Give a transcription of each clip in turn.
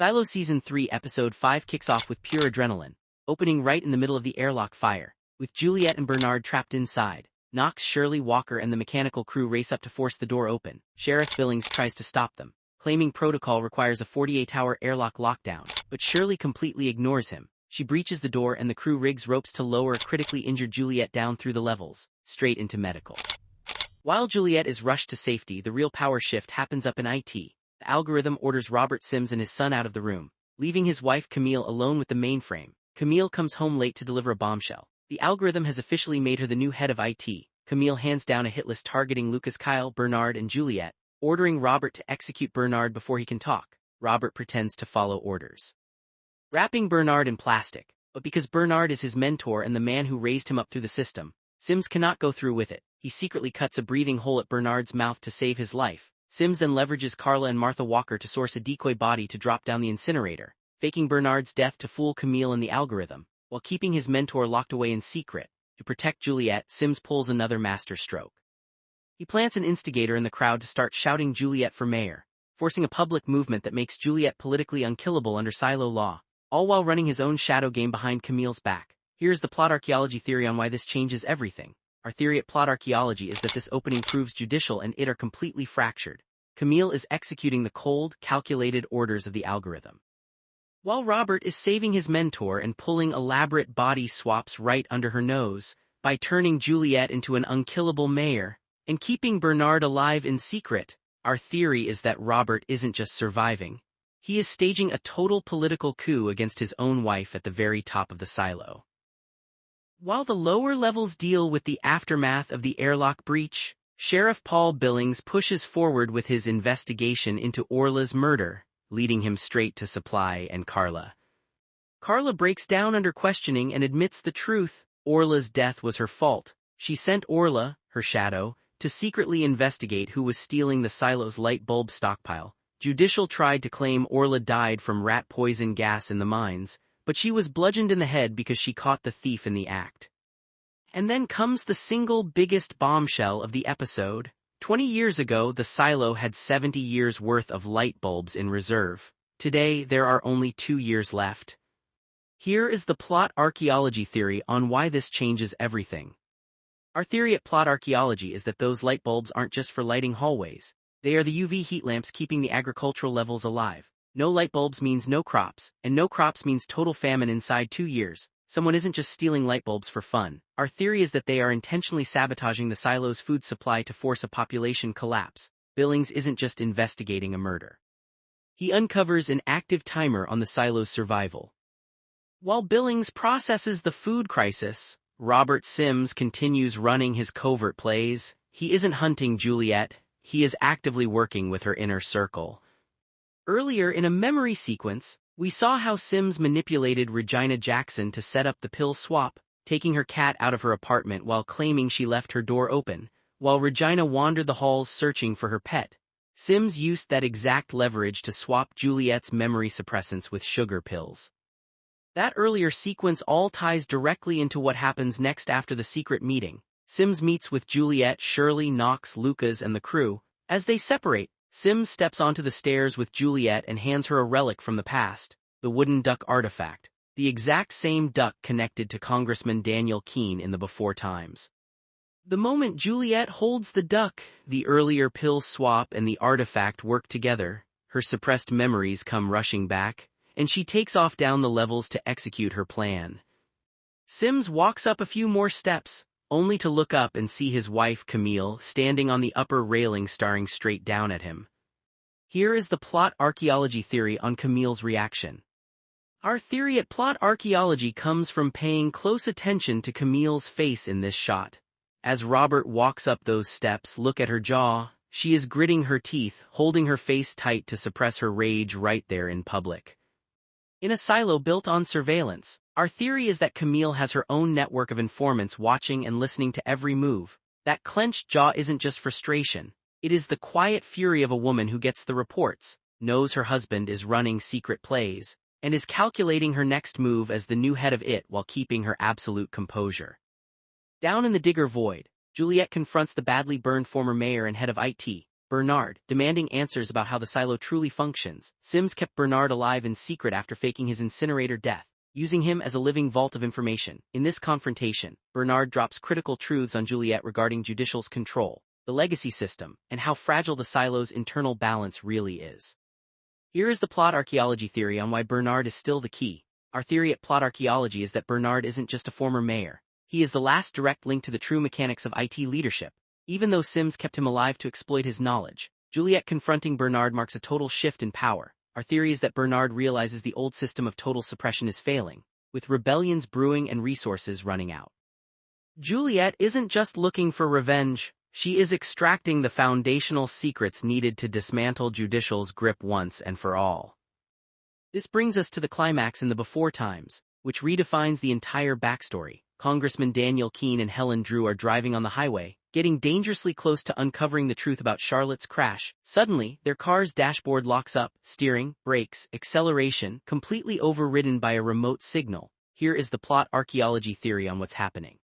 Silo Season 3 Episode 5 kicks off with pure adrenaline, opening right in the middle of the airlock fire, with Juliette and Bernard trapped inside. Knox, Shirley, Walker and the mechanical crew race up to force the door open. Sheriff Billings tries to stop them, claiming protocol requires a 48-hour airlock lockdown, but Shirley completely ignores him. She breaches the door and the crew rigs ropes to lower a critically injured Juliette down through the levels, straight into medical. While Juliette is rushed to safety, the real power shift happens up in IT. The algorithm orders Robert Sims and his son out of the room, leaving his wife Camille alone with the mainframe. Camille comes home late to deliver a bombshell. The algorithm has officially made her the new head of IT. Camille hands down a hit list targeting Lucas, Kyle, Bernard and Juliette, ordering Robert to execute Bernard before he can talk. Robert pretends to follow orders, wrapping Bernard in plastic. But because Bernard is his mentor and the man who raised him up through the system, Sims cannot go through with it. He secretly cuts a breathing hole at Bernard's mouth to save his life. Sims then leverages Carla and Martha Walker to source a decoy body to drop down the incinerator, faking Bernard's death to fool Camille and the algorithm, while keeping his mentor locked away in secret. To protect Juliette, Sims pulls another master stroke. He plants an instigator in the crowd to start shouting Juliette for mayor, forcing a public movement that makes Juliette politically unkillable under Silo law, all while running his own shadow game behind Camille's back. Here's the plot archaeology theory on why this changes everything. Our theory at Plot Archaeology is that this opening proves judicial and it are completely fractured. Camille is executing the cold, calculated orders of the algorithm, while Robert is saving his mentor and pulling elaborate body swaps right under her nose, by turning Juliette into an unkillable mayor, and keeping Bernard alive in secret. Our theory is that Robert isn't just surviving. He is staging a total political coup against his own wife at the very top of the silo. While the lower levels deal with the aftermath of the airlock breach, Sheriff Paul Billings pushes forward with his investigation into Orla's murder, leading him straight to Supply and Carla. Carla breaks down under questioning and admits the truth. Orla's death was her fault. She sent Orla, her shadow, to secretly investigate who was stealing the silo's light bulb stockpile. Judicial tried to claim Orla died from rat poison gas in the mines, but she was bludgeoned in the head because she caught the thief in the act. And then comes the single biggest bombshell of the episode. 20 years ago, the silo had 70 years' worth of light bulbs in reserve. Today, there are only 2 years left. Here is the plot archaeology theory on why this changes everything. Our theory at Plot Archaeology is that those light bulbs aren't just for lighting hallways. They are the UV heat lamps keeping the agricultural levels alive. No light bulbs means no crops, and no crops means total famine inside 2 years. Someone isn't just stealing light bulbs for fun. Our theory is that they are intentionally sabotaging the silo's food supply to force a population collapse. Billings isn't just investigating a murder. He uncovers an active timer on the silo's survival. While Billings processes the food crisis, Robert Sims continues running his covert plays. He isn't hunting Juliette, he is actively working with her inner circle. Earlier in a memory sequence, we saw how Sims manipulated Regina Jackson to set up the pill swap, taking her cat out of her apartment while claiming she left her door open, while Regina wandered the halls searching for her pet. Sims used that exact leverage to swap Juliette's memory suppressants with sugar pills. That earlier sequence all ties directly into what happens next after the secret meeting. Sims meets with Juliette, Shirley, Knox, Lucas and the crew. As they separate, Sims steps onto the stairs with Juliette and hands her a relic from the past, the wooden duck artifact, the exact same duck connected to Congressman Daniel Keene in the before times. The moment Juliette holds the duck, the earlier pill swap and the artifact work together, her suppressed memories come rushing back, and she takes off down the levels to execute her plan. Sims walks up a few more steps, only to look up and see his wife Camille standing on the upper railing staring straight down at him. Here is the plot archaeology theory on Camille's reaction. Our theory at Plot Archaeology comes from paying close attention to Camille's face in this shot. As Robert walks up those steps, look at her jaw. She is gritting her teeth, holding her face tight to suppress her rage right there in public. In a silo built on surveillance, our theory is that Camille has her own network of informants watching and listening to every move. That clenched jaw isn't just frustration. It is the quiet fury of a woman who gets the reports, knows her husband is running secret plays, and is calculating her next move as the new head of it while keeping her absolute composure. Down in the digger void, Juliette confronts the badly burned former mayor and head of IT. Bernard, demanding answers about how the silo truly functions. Sims kept Bernard alive in secret after faking his incinerator death, using him as a living vault of information. In this confrontation, Bernard drops critical truths on Juliette regarding judicial's control, the legacy system, and how fragile the silo's internal balance really is. Here is the plot archaeology theory on why Bernard is still the key. Our theory at Plot Archaeology is that Bernard isn't just a former mayor. He is the last direct link to the true mechanics of IT leadership. Even though Sims kept him alive to exploit his knowledge, Juliette confronting Bernard marks a total shift in power. Our theory is that Bernard realizes the old system of total suppression is failing, with rebellions brewing and resources running out. Juliette isn't just looking for revenge. She is extracting the foundational secrets needed to dismantle judicial's grip once and for all. This brings us to the climax in the before times, which redefines the entire backstory. Congressman Daniel Keene and Helen Drew are driving on the highway, getting dangerously close to uncovering the truth about Charlotte's crash. Suddenly, their car's dashboard locks up, steering, brakes, acceleration, completely overridden by a remote signal. Here is the plot archaeology theory on what's happening.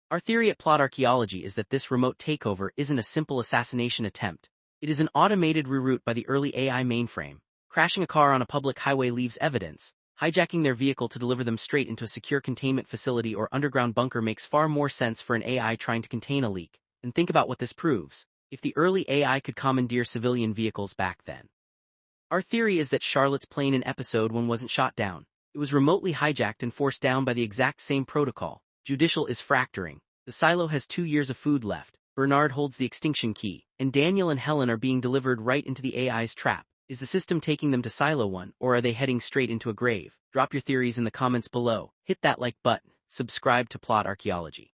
Our theory at Plot Archaeology is that this remote takeover isn't a simple assassination attempt. It is an automated reroute by the early AI mainframe. Crashing a car on a public highway leaves evidence. Hijacking their vehicle to deliver them straight into a secure containment facility or underground bunker makes far more sense for an AI trying to contain a leak. And think about what this proves. If the early AI could commandeer civilian vehicles back then. Our theory is that Charlotte's plane in episode 1 wasn't shot down. It was remotely hijacked and forced down by the exact same protocol. Judicial is fracturing. The silo has 2 years of food left. Bernard holds the extinction key, and Daniel and Helen are being delivered right into the AI's trap. Is the system taking them to Silo 1, or are they heading straight into a grave? Drop your theories in the comments below, hit that like button, subscribe to Plot Archaeology,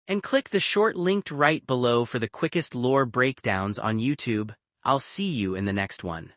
and click the short linked right below for the quickest lore breakdowns on YouTube. I'll see you in the next one.